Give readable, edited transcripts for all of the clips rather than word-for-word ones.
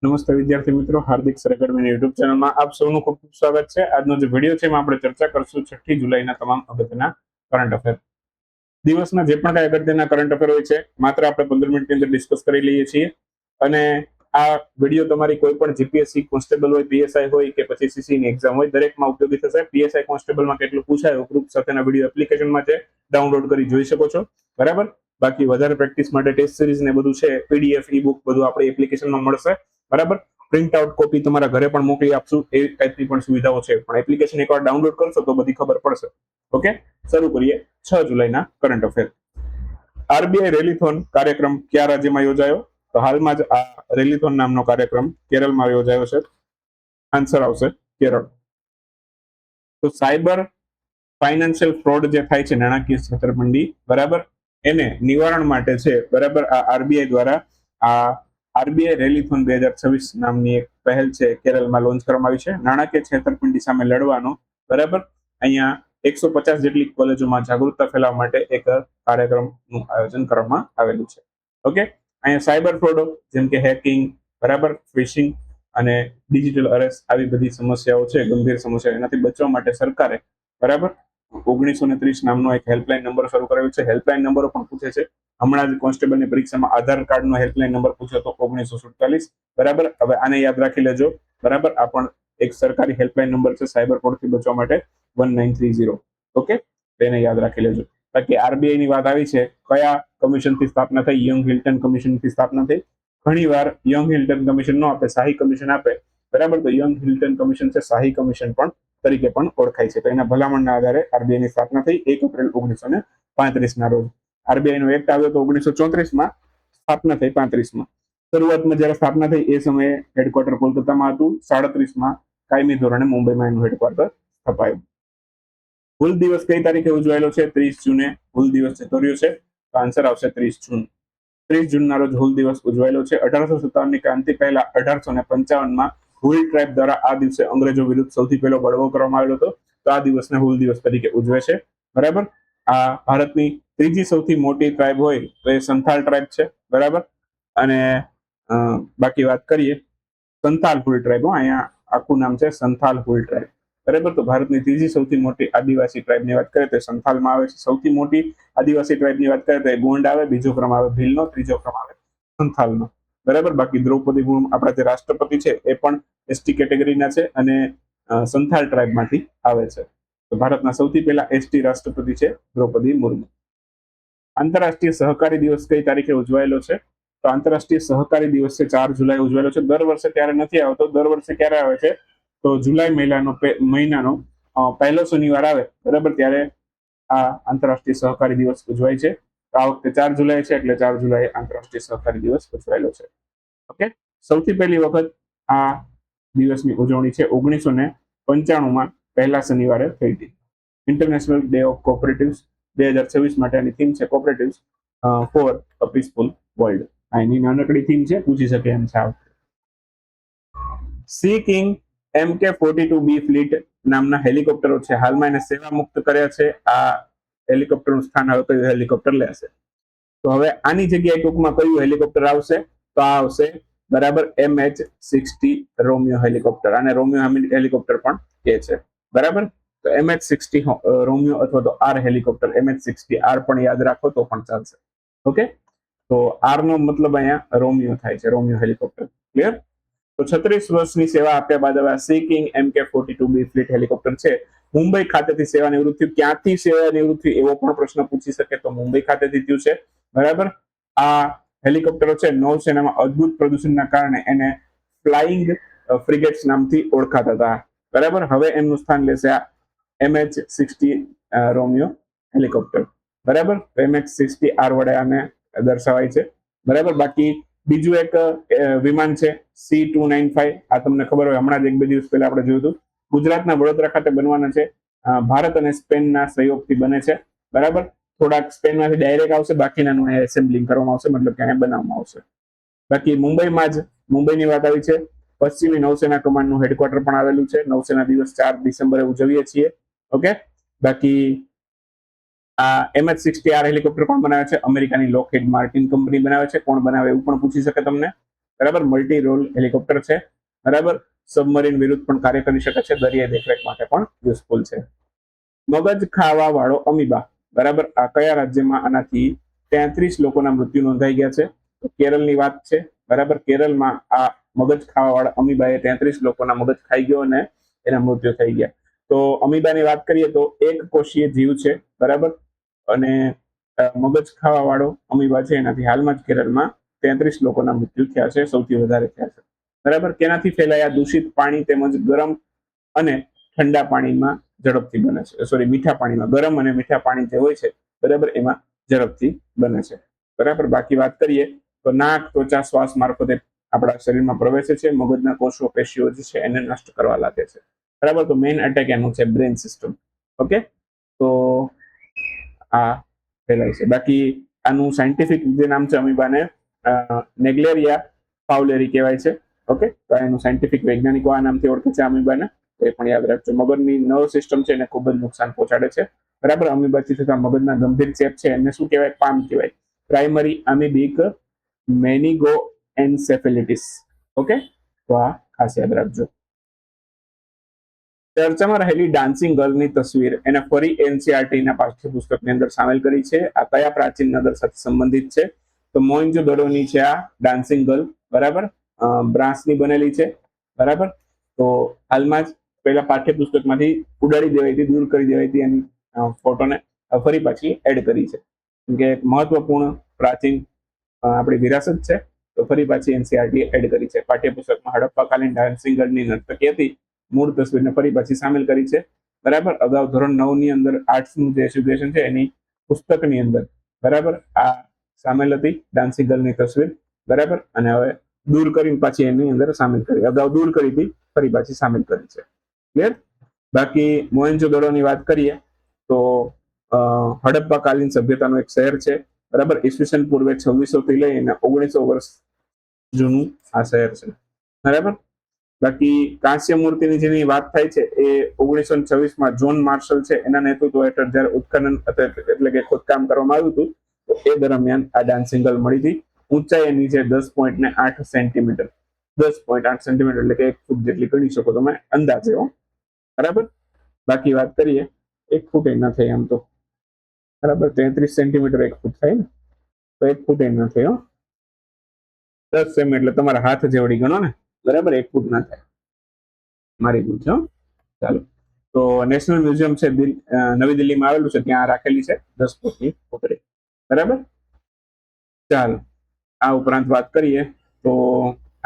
નમસ્તે વિદ્યાર્થી મિત્રો, હાર્દિક સર એકેડમી યુટ્યુબ ચેનલમાં આપ સૌનું ખૂબ ખૂબ સ્વાગત છે. આજનો જે વિડીયો છે એમાં આપણે ચર્ચા કરશું 6 જુલાઈના તમામ અગત્યના કરંટ અફેર. દિવસના જે પણ કઈ અગત્યના કરંટ અફેર હોય છે માત્ર આપણે 15 મિનિટની અંદર ડિસ્કસ કરી લઈએ છીએ. અને આ વિડીયો તમારી કોઈ પણ જીપીએસસી કોન્સ્ટેબલ હોય, પીએસઆઈ હોય કે પછી સીસીની એક્ઝામ હોય, દરેકમાં ઉપયોગી થશે. પીએસઆઈ કોન્સ્ટેબલમાં કેટલું પૂછાય ગ્રુપ સાથેના વિડીયો એપ્લિકેશનમાં છે, ડાઉનલોડ કરી જોઈ શકો છો. બરાબર. બાકી વધારે પ્રેક્ટિસ માટે ટેસ્ટ સિરીઝ ને બધું છે, પીડીએફ, ઈ બુક બધું આપણી એપ્લિકેશનમાં મળશે. બરાબર. પ્રિન્ટ આઉટ કોપી તમારા ઘરે પણ મોકલી આપશું, એ ટાઈપની પણ સુવિધાઓ છે. પણ એપ્લિકેશન એકવાર ડાઉનલોડ કરશો તો બધી ખબર પડશે. ઓકે, શરૂ કરીએ 6 જુલાઈના કરંટ અફેર. આરબીઆઈ રેલીથોન કાર્યક્રમ કયા રાજ્યમાં યોજાયો? તો હાલમાં જ આ રેલીથોન નામનો કાર્યક્રમ કેરળમાં યોજાયો છે. આન્સર આવશે કેરળ. તો સાયબર ફાઇનાન્શિયલ ફ્રોડ જે થાય છે, નાણાકીય છેતરપિંડી, બરાબર, એને નિવારણ માટે છે, બરાબર, આ આરબીઆઈ દ્વારા આ આરબીઆઈ રેલીથોન 2026 નામની એક પહેલ છે કેરળમાં લોન્ચ કરવામાં આવી છે. નાણાકીય છેતરપિંડી સામે લડવાનો, બરાબર, અહીંયા 150 જેટલી કોલેજોમાં જાગૃતતા ફેલાવવા માટે એક કાર્યક્રમનું આયોજન કરવામાં આવેલું છે. ઓકે, અહીંયા સાયબર ફ્રોડો જેમ કે હેકિંગ, બરાબર, ફિશિંગ અને ડિજિટલ અરેસ્ટ, આવી બધી સમસ્યાઓ છે, ગંભીર સમસ્યાઓ. એનાથી બચવા માટે સરકારે, બરાબર, 1930 નામનો એક હેલ્પલાઇન નંબર શરૂ કરેલો છે. હેલ્પલાઇન નંબરો પણ પૂછે છે. હમણાં જ કોન્સ્ટેબલની પરીક્ષામાં આધાર કાર્ડનો હેલ્પલાઇન નંબર પૂછ્યો તો 1947. બરાબર, હવે આને યાદ રાખી લેજો. બરાબર, આ પણ એક સરકારી હેલ્પલાઇન નંબર છે સાયબર ફ્રોડથી બચવા માટે, 1930. ઓકે, તેને યાદ રાખી લેજો. બાકી આરબીઆઈ ની વાત આવી છે, કયા કમિશનથી સ્થાપના થઈ? યંગ હિલ્ટન કમિશનથી સ્થાપના થઈ. ઘણી વાર યંગ હિલ્ટન કમિશન ન આપે, શાહી કમિશન આપે. બરાબર, તો યંગ હિલ્ટન કમિશન છે, શાહી કમિશન પણ તરીકે પણ ઓળખાય છે. તો એના ભલામણના આધારે આરબીઆઈ ની સ્થાપના થઈ 1 એપ્રિલ 1935 ના રોજ. આરબીઆઈ નો એક્ટ આવ્યો તો 1934માં, સ્થાપના થઈ 35માં. શરૂઆતમાં જયારે સ્થાપના થઈ એ સમયે હેડક્વાર્ટર કોલકાતામાં હતું. 37માં કાયમી ધોરણે મુંબઈમાં એનું હેડક્વાર્ટર સ્થપાયું. હુલ દિવસ કઈ તારીખે ઉજવાયેલો છે? 30 જૂને હુલ દિવસ જતો રહ્યો છે. તો આન્સર આવશે 30 જૂન. 30 જૂનના રોજ હુલ દિવસ ઉજવાયેલો છે. 1857 ની ક્રાંતિ પહેલા 1855માં હુલ ટ્રાઇબ દ્વારા આ દિવસે અંગ્રેજો વિરુદ્ધ સૌથી પહેલો બળવો કરવામાં આવેલો હતો. તો આ દિવસને હુલ દિવસ તરીકે ઉજવે છે. બરાબર. આ ભારતની ત્રીજી સૌથી મોટી ટ્રાઇબ હોય તો એ સંથાલ ટ્રાઇબ છે. બરાબર. અને બાકી વાત કરીએ સંથાલ હુલ ટ્રાઇબ, અહીંયા આખું નામ છે સંથાલ હુલ ટ્રાઇબ. બરાબર. તો ભારતની ત્રીજી સૌથી મોટી આદિવાસી ટ્રાઇબની વાત કરીએ તો સંથાલમાં આવે છે. સૌથી મોટી આદિવાસી ટ્રાઇબની વાત કરીએ તો ગોંડ આવે, બીજો ક્રમ આવે ભીલનો, ત્રીજો ક્રમ આવે સંથાલનો. બરાબર. બાકી દ્રૌપદી મુર્મુ આપણા જે રાષ્ટ્રપતિ છે એ પણ એસટી કેટેગરીના છે અને સંથાલ ટ્રાઇબમાંથી આવે છે. તો ભારતના સૌથી પહેલા એસટી રાષ્ટ્રપતિ છે દ્રૌપદી મુર્મુ. આંતરરાષ્ટ્રીય સહકારી દિવસ કઈ તારીખે ઉજવાયેલો છે? તો આંતરરાષ્ટ્રીય સહકારી દિવસ છે 4 જુલાઈ ઉજવાયેલો છે. દર વર્ષે ત્યારે નથી આવતો. દર વર્ષે ક્યારે આવે છે? તો જુલાઈ મહિનાનો પહેલો શનિવાર આવે, બરાબર, ત્યારે આ આંતરરાષ્ટ્રીય સહકારી દિવસ ઉજવાય છે. આ વખતે 4 જુલાઈ છે એટલે 4 જુલાઈ આંતરરાષ્ટ્રીય સહકારી દિવસ ઉજવાયેલો છે. ઓકે, સૌથી પહેલી વખત આ દિવસની ઉજવણી છે 1995માં પહેલા શનિવારે થઈ હતી. ઇન્ટરનેશનલ ડે ઓફ કોઓપરેટિવ્સ 2026 માટે આની થીમ છે cooperatives for a peaceful world. આની નાનકડી થીમ છે, પૂછી શકે એમ છે. સી કિંગ MK-42B ફ્લીટ નામના હેલિકોપ્ટરો છે, હાલમાં એને સેવા મુક્ત કર્યા છે. આ હેલિકોપ્ટરનું સ્થાન હવે કયું હેલિકોપ્ટર લેશે? તો હવે આની જગ્યાએ ટૂંકમાં કયું હેલિકોપ્ટર આવશે? તો આ આવશે, બરાબર, MH-60 રોમિયો હેલિકોપ્ટર. આને રોમિયો હેલિકોપ્ટર પણ કહે છે. બરાબર. તો MH-60 રોમિયો અથવા તો આર હેલિકોપ્ટર, MH-60 આર પણ યાદ રાખો તો પણ ચાલશે. ઓકે, તો આર નો મતલબ અહીંયા રોમિયો થાય છે, રોમિયો હેલિકોપ્ટર. ક્લિયર? તો 36 વર્ષની સેવા આપ્યા બાદ હવે C king MK-42B fleet helicopter છે મુંબઈ ખાતેથી સેવા નિવૃત્ત થયું. ક્યાંથી સેવા નિવૃત્ત થયું એવો પણ પ્રશ્ન પૂછી શકે, તો મુંબઈ ખાતેથી થયું છે. બરાબર. આ હેલિકોપ્ટરો છે નૌસેનામાં અદ્ભુત પ્રદૂષણના કારણે એને ફ્લાઇંગ ફ્રિગેટ્સ નામથી ઓળખાતા હતા. બરાબર. હવે એમનું સ્થાન લેશે આ MH-60 રોમિયો હેલિકોપ્ટર. બરાબર. MH-60R વડે આને દર્શાવાય છે. બરાબર. બાકી બીજું એક વિમાન છે C-295. આ તમને ખબર હોય, હમણાં જ 1-2 દિવસ પહેલા આપણે જોયું હતું. ગુજરાતના વડોદરા ખાતે બનવાના છે. ભારત અને સ્પેનના સહયોગથી બને છે. બરાબર. થોડાક સ્પેનમાંથી ડાયરેક્ટ આવશે, બાકીનાનું એસેમ્બલિંગ કરવામાં આવશે, મતલબ કે અહીંયા બનાવવામાં આવશે. બાકી મુંબઈમાં જ મુંબઈની વાત આવી છે. પશ્ચિમી નૌસેના કમાન્ડનું હેડક્વાર્ટર પણ આવેલું છે. નૌસેના દિવસ 4 ડિસેમ્બરે ઉજવીએ છીએ. ઓકે, બાકી આ MH-60R હેલિકોપ્ટર કોણ બનાવે છે? અમેરિકાની લોકહીડ માર્ટિન કંપની બનાવે છે. કોણ બનાવે એવું પણ પૂછી શકે તમને. બરાબર. મલ્ટી રોલ હેલિકોપ્ટર છે, બરાબર. સબમરીન વિરુદ્ધ પણ કાર્ય કરી શકે છે, દરિયાઈ દેખરેખ માટે પણ યુઝફુલ છે. મગજ ખાવા વાળો અમીબા, બરાબર. આ કયા રાજ્યમાં આનાથી 33 લોકોના મૃત્યુ નોંધાઈ ગયા છે? તો કેરળની વાત છે, બરાબર. કેરળમાં આ મગજ ખાવા વાળા અમીબાએ 33 લોકોના મગજ ખાઈ ગયો અને એના મૃત્યુ થઈ ગયા. તો અમીબાની વાત કરીએ તો એક કોષીય જીવ છે, બરાબર. અને મગજ ખાવા વાળો અમીબા છે, એનાથી હાલમાં જ કેરળમાં 33 લોકોના મૃત્યુ થયા છે, સૌથી વધારે થયા છે, બરાબર. કેનાથી ફેલાયા? દૂષિત પાણી તેમજ ગરમ અને ઠંડા પાણીમાં ઝડપથી બને છે. સોરી, મીઠા પાણીમાં. ગરમ અને મીઠા પાણી જે હોય છે, બરાબર, એમાં ઝડપથી બને છે, બરાબર. બાકી વાત કરીએ તો નાક, ત્વચા, શ્વાસ મારફતે આપણા શરીરમાં પ્રવેશે છે. મગજના કોષો, પેશીઓ જે છે એને નષ્ટ કરવા લાગે છે, બરાબર. તો મેઇન એટેક એનું છે બ્રેન સિસ્ટમ. ઓકે, તો આ ફેલાય છે. બાકી આનું સાયન્ટિફિક જે નામ છે અમીબાને નેગ્લેરિયા પાઉલેરી કહેવાય છે. ઓકે, તો એનું સાયન્ટિફિક વૈજ્ઞાનિકો આ નામથી ઓળખે છે અમીબાને, એ પણ યાદ રાખજો. મગજની નર્વ સિસ્ટમ છે એને ખૂબ જ નુકસાન પહોંચાડે છે, બરાબર. અમીબાથી થતા મગજના ગંભીર ચેપ છે એને શું કહેવાય? પામ કહેવાય, પ્રાઇમરી અમીબિક મેનિગો એન્સેફેલિટિસ. ઓકે, તો આ ખાસ યાદ રાખજો. ચર્ચામાં રહેલી ડાન્સિંગ ગર્લની તસવીર એને ફરી એનસીઆરટી ના પાઠ્યપુસ્તકની અંદર સામેલ કરી છે. આ કયા પ્રાચીન નગર સાથે સંબંધિત છે? તો મોહેન્જો-દડોની છે આ ડાન્સિંગ ગર્લ, બરાબર. બ્રાસની બનેલી છે, બરાબર. તો હાલમાં જ પહેલા પાઠ્યપુસ્તકમાંથી ઉડાડી દેવાઈ હતી, દૂર કરી દેવાઈ હતી, એની ફોટોને ફરી પાછી એડ કરી છે, કેમ કે એક મહત્વપૂર્ણ પ્રાચીન આપણી વિરાસત છે, તો ફરી પાછી એનસીઆરટી એડ કરી છે પાઠ્યપુસ્તકમાં. હડપ્પાકાલીન ડાન્સિંગ ગર્લની નર્તકી હતી, મૂળ તસવીરને ફરી પાછી સામેલ કરી છે, બરાબર. અગાઉ ધોરણ 9 ની અંદર આર્ટ્સનું જે એજ્યુકેશન છે એની પુસ્તકની અંદર, બરાબર, આ સામેલ હતી ડાન્સિંગ ગર્લની તસવીર, બરાબર. અને હવે દૂર કરીને પાછી એની અંદર સામેલ કરી. અગાઉ દૂર કરી હતી, ફરી પાછી સામેલ કરી છે. ક્લિયર? બાકી મોહેન્જો-દડોની વાત કરીએ તો હડપ્પાકાલીન સભ્યતાનું એક શહેર છે, બરાબર. ઈસવીસન પૂર્વે 2600 થી લઈને 1900 વર્ષ જૂનું આ શહેર છે, બરાબર. બાકી કાંસ્ય મૂર્તિની જેની વાત થાય છે એ 1926માં જોન માર્શલ છે એના નેતૃત્વ હેઠળ જ્યારે ઉત્ખનન એટલે કે ખોદકામ કરવામાં આવ્યું હતું, તો એ દરમિયાન આ ડાન્સિંગ ગર્લ મળી હતી. ઊંચાઈ એની છે 10.8 સેન્ટીમીટર. 10.8 સેન્ટીમીટર એટલે કે 1 ફૂટ જેટલી ગણી શકો તમે અંદાજે, બરાબર. બાકી વાત કરીએ 1 ફૂટ એ ના થાય આમ તો, બરાબર. 33 સેન્ટીમીટર 1 ફૂટ થાય ને, તો 1 ફૂટ એ ના થાય. 10 સેમી એટલે તમારા હાથ જેવડી ગણો ને, બરાબર. 1 ફૂટ ના થાય, મારી ભૂલ છે. ચાલો, તો નેશનલ મ્યુઝિયમ છે નવી દિલ્હીમાં આવેલું છે, ત્યાં રાખેલી છે 10 ફૂટની પુતળી, બરાબર. ચાલો, આ ઉપરાંત વાત કરીએ તો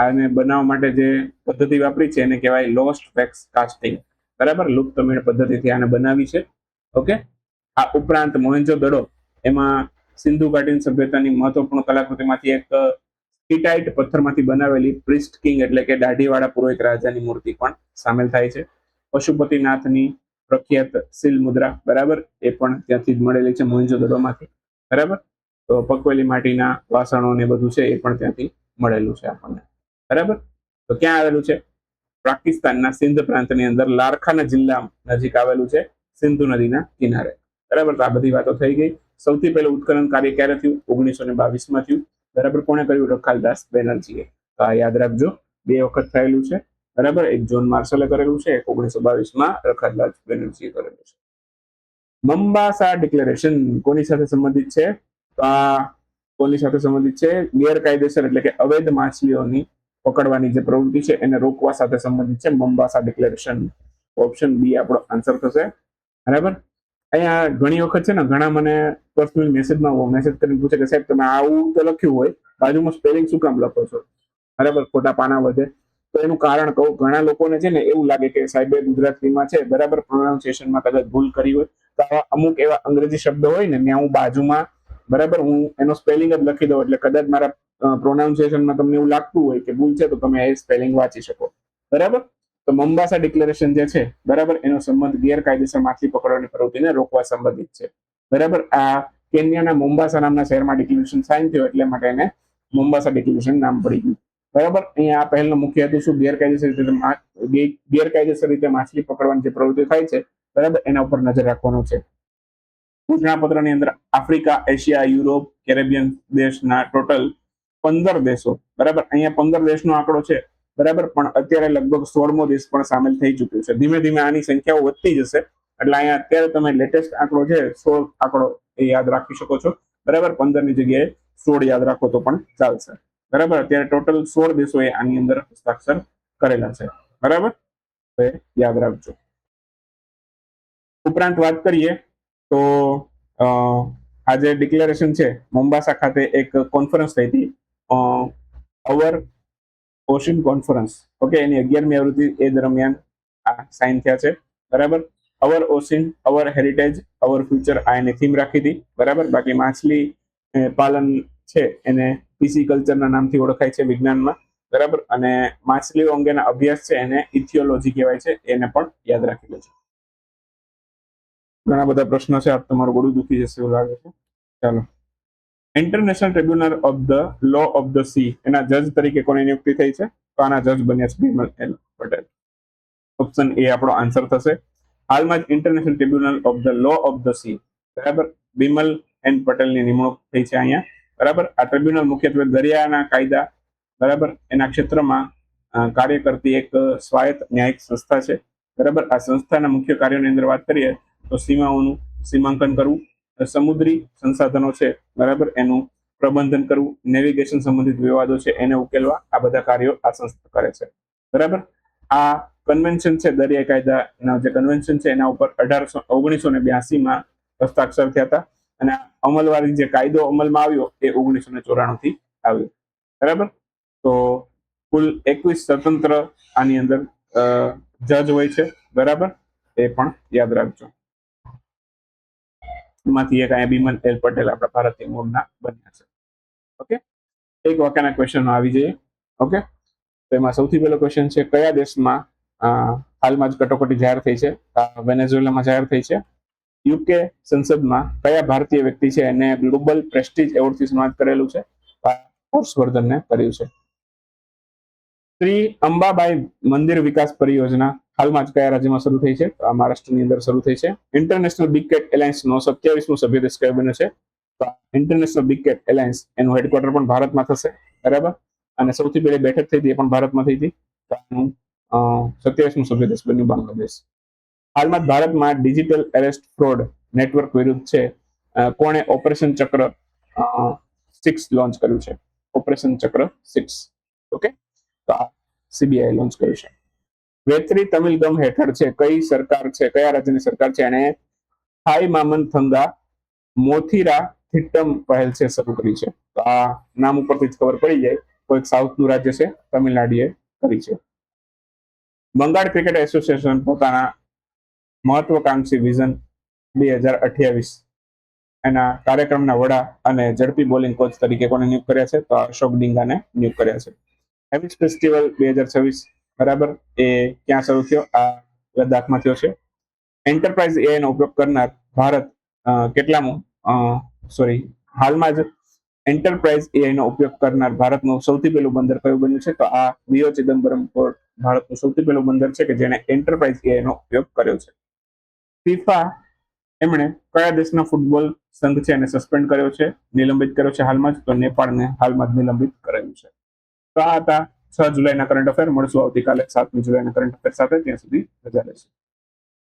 આને બનાવવા માટે જે પદ્ધતિ વાપરી છે એને કહેવાય લોસ્ટ વેક્સ કાસ્ટિંગ, બરાબર. લુપ્ત મેળ પદ્ધતિથી આને બનાવી છે. ઓકે, આ ઉપરાંત મોહેન્જો-દડો એમાં સિંધુ ઘાટી સભ્યતાની મહત્વપૂર્ણ કલાકૃતિમાંથી એક સ્કીટાઇટ પથ્થરમાંથી બનાવેલી પ્રિસ્ટ કિંગ એટલે કે દાઢીવાળા પુરોહિત રાજાની મૂર્તિ પણ સામેલ થાય છે. પશુપતિનાથની પ્રખ્યાત સીલ મુદ્રા, બરાબર, એ પણ ત્યાંથી જ મળેલી છે મોહેન્જો-દડોમાંથી, બરાબર. તો પકવેલી માટીના વાસણો ને બધું છે એ પણ ત્યાંથી મળેલું છે આપણને, બરાબર. તો ક્યાં આવેલું છે? પાકિસ્તાનના સિંધ પ્રાંતની અંદર લારખાના જિલ્લા નજીક આવેલું છે, સિંધુ નદીના કિનારે, બરાબર. તો આ બધી વાતો થઈ ગઈ. સૌથી પહેલું ઉત્ખનન કાર્ય ક્યારે થયું? 1922માં થયું, બરાબર. કોણે કર્યું? રખાલદાસ બેનર્જીએ. તો આ યાદ રાખજો, 2 વખત થયેલું છે, બરાબર. એક જોન માર્શલે કરેલું છે, એક 1922માં રખાલદાસ બેનર્જીએ કરેલું છે. મોમ્બાસા ડિક્લેરેશન કોની સાથે સંબંધિત છે? તો આ કોની સાથે સંબંધિત છે? ગેરકાયદેસર એટલે કે અવૈધ માછલીઓની પકડવાની જે પ્રવૃત્તિ છે એને રોકવા સાથે સંબંધિત છે મોમ્બાસા ડિક્લેરેશન. ઓપ્શન બી આપણો આન્સર થશે, બરાબર. અહીંયા ઘણી વખત છે ને ઘણા મને પર્સનલ મેસેજ કરીને પૂછે કે સાહેબ તમે આવું તો લખ્યું હોય, બાજુમાં સ્પેલિંગ શું કામ લખો છો, બરાબર, ખોટા પાના વધે. તો એનું કારણ કહું, ઘણા લોકોને છે ને એવું લાગે કે સાહેબે ગુજરાતીમાં છે, બરાબર, પ્રોનાઉન્સિએશનમાં કદાચ ભૂલ કરી હોય, તો અમુક એવા અંગ્રેજી શબ્દ હોય ને ત્યાં હું બાજુમાં, બરાબર, હું એનો સ્પેલિંગ જ લખી દઉં, એટલે કદાચ મારા પ્રોનાઉન્સિએશનમાં તમને એવું લાગતું હોય કે ભૂલ છે તો તમે એ સ્પેલિંગ વાંચી શકો, બરાબર. તો મોમ્બાસા ડિક્લેરેશન જે છે, બરાબર, એનો સંબંધ ગેરકાયદેસર માછલી પકડવાની પ્રવૃત્તિને રોકવા સંબંધિત છે, બરાબર. આ કેન્યાના મોમ્બાસા નામના શહેરમાં ડિક્લેરેશન સાઇન થયો એટલે માટે એને મોમ્બાસા ડિક્લેરેશન નામ પડી ગયું, બરાબર. અહીંયા આ પહેલનો મુખ્ય હેતુ શું? ગેરકાયદેસર રીતે માછલી પકડવાની જે પ્રવૃત્તિ થાય છે, બરાબર, એના ઉપર નજર રાખવાનો છે. ઘોષણાપત્રની અંદર આફ્રિકા, એશિયા, યુરોપ, કેરેબિયન દેશના ટોટલ 15 દેશો, બરાબર. અહીંયા 15 દેશનો આંકડો છે, બરાબર, પણ અત્યારે લગભગ 16મો દેશ પણ સામેલ થઈ ચુક્યો છે. ધીમે ધીમે આની સંખ્યાઓ વધતી જશે, એટલે અહીંયા અત્યારે તમે લેટેસ્ટ આંકડો છે 16 આંકડો એ યાદ રાખી શકો છો, બરાબર. 15 ની જગ્યાએ 16 યાદ રાખો તો પણ ચાલશે, બરાબર. અત્યારે ટોટલ 16 દેશોએ આની અંદર હસ્તાક્ષર કરેલા છે, બરાબર. તો યાદ રાખજો. ઉપરાંત વાત કરીએ તો આ જે ડિક્લેરેશન છે, મોમ્બાસા ખાતે એક કોન્ફરન્સ થઈ હતી, અવર ઓશન કોન્ફરન્સ, ઓકે, એની 11મી આવૃત્તિ એ દરમિયાન આ સાઇન થયા છે, બરાબર. Our ocean, our heritage, our future આ એની થીમ રાખી હતી, બરાબર. બાકી માછલી પાલન છે એને પીસીકલ્ચરના નામથી ઓળખાય છે વિજ્ઞાનમાં, બરાબર. અને માછલીઓ અંગેના અભ્યાસ છે એને ઇથિયોલોજી કહેવાય છે, એને પણ યાદ રાખી લેજો. ઘણા બધા પ્રશ્નો છે, આપ તમારું ગળું દુખી જશે એવું લાગે છે. ચાલો, international tribunal of the law of the sea, એના જજ તરીકે કોની નિયુક્તિ થઈ છે? તો આના જજ બન્યા છે Bimal L Patel. Option A આપણો આન્સર થશે. હાલમાં જ international tribunal of the law of the sea, બરાબર, બિમલ એન પટેલની નિમણૂક થઈ છે અહીંયા, બરાબર. આ ટ્રિબ્યુનલ મુખ્યત્વે દરિયાના કાયદા, બરાબર, એના ક્ષેત્રમાં કાર્ય કરતી એક સ્વાયત્ત ન્યાયિક સંસ્થા છે, બરાબર. આ સંસ્થાના મુખ્ય કાર્યોની અંદર વાત કરીએ તો સીમાઓનું સીમાંકન કરવું, સમુદ્રી સંસાધનો છે, બરાબર, એનું પ્રબંધન કરવું, નેવિગેશન સંબંધિત વિવાદો છે એને ઉકેલવા, આ બધા કાર્યો આ સંસ્થા કરે છે, બરાબર. આ કન્વેન્શન છે, દરિયાઈ કાયદાના જે કન્વેન્શન છે એના ઉપર 1982માં હસ્તાક્ષર થયા હતા, અને અમલવારી જે કાયદો અમલમાં આવ્યો એ 1994 થી આવ્યો, બરાબર. તો કુલ 21 સ્વતંત્ર આની અંદર જજ હોય છે, બરાબર, એ પણ યાદ રાખજો. એમાંથી એક અહીંયા બિમલ એલ પટેલ આપણા ભારતીય મૂળના બન્યા છે, ઓકે. એક વાક્યના ક્વેશ્ચન આવી જઈએ, ઓકે. તો એમાં સૌથી પહેલો ક્વેશ્ચન છે, કયા દેશમાં હાલમાં જ કટોકટી જાહેર થઈ છે? વેનેઝુએલામાં જાહેર થઈ છે. યુકે સંસદમાં કયા ભારતીય વ્યક્તિ છે એને ગ્લોબલ પ્રેસ્ટીજ એવોર્ડથી સન્માનિત કરેલું છે? હર્ષવર્ધનને કર્યું છે. શ્રી અંબાબાઈ મંદિર વિકાસ પરિયોજના હાલમાં જ કયા રાજ્યમાં શરૂ થઈ છે? તો આ મહારાષ્ટ્રની અંદર શરૂ થઈ છે. ઇન્ટરનેશનલ બિગ કેટ એલાયન્સનો 27મો સભ્ય દેશ કયો બન્યો છે? તો ઇન્ટરનેશનલ બિગ કેટ એલાયન્સ એનું હેડક્વાર્ટર પણ ભારતમાં થશે, બરાબર. અને સૌથી પહેલી બેઠક થઈ હતી એ પણ ભારતમાં થઈ હતી. તો આનું 27મો સભ્ય દેશ બન્યું બાંગ્લાદેશ. હાલમાં જ ભારતમાં ડિજિટલ એરેસ્ટ ફ્રોડ નેટવર્ક વિરુદ્ધ છે કોણે ઓપરેશન ચક્ર 6 લોન્ચ કર્યું છે? ઓપરેશન ચક્ર 6, ઓકે. તો આ સીબીઆઈ લોન્ચ કર્યું છે. વેત્રી તમિલગમ હેઠળ છે કઈ સરકાર છે, કયા રાજ્યની સરકાર છે એને થાઈ મામન થંગા મોથીરા થિટ્ટમ પહેલ છે શરૂ કરી છે? તો આ નામ ઉપરથી જ ખબર પડી જાય, કોઈક સાઉથનું રાજ્ય છે, તમિલનાડુએ કરી છે. બંગાળ ક્રિકેટ એસોસિએશન પોતાના મહત્વકાંક્ષી વિઝન 2028 એના કાર્યક્રમના વડા અને ઝડપી બોલિંગ કોચ તરીકે કોને નિયુક્ત કર્યા છે? તો અશોક ડિંગાને નિયુક્ત કર્યા છે. હેમિસ ફેસ્ટિવલ 2026, બરાબર, એ ક્યાં શરૂ થયો? આ લદ્દાખમાં થયો છે. એન્ટરપ્રાઇઝ એઆઈ નો ઉપયોગ કરનાર ભારત કેટલામું હાલમાં જ એન્ટરપ્રાઇઝ એઆઈ નો ઉપયોગ કરનાર ભારતનું સૌથી પહેલું બંદર કયું બન્યું છે? તો આ વીઓ ચિદમ્બરમ પોર્ટ ભારતનું સૌથી પહેલું બંદર છે કે જેને એન્ટરપ્રાઇઝ એઆઈ નો ઉપયોગ કર્યો છે. ફીફા એમણે કયા દેશના ફૂટબોલ સંઘ છે એને સસ્પેન્ડ કર્યો છે, નિલંબિત કર્યો છે હાલમાં જ? તો નેપાળને હાલમાં જ નિલંબિત કરેલું છે. તો આ હતા 6 જુલાઈના કરંટ અફેર. મળશું આવતીકાલે 7મી જુલાઈના કરંટ અફેર સાથે. ત્યાં સુધી રજા લેશો.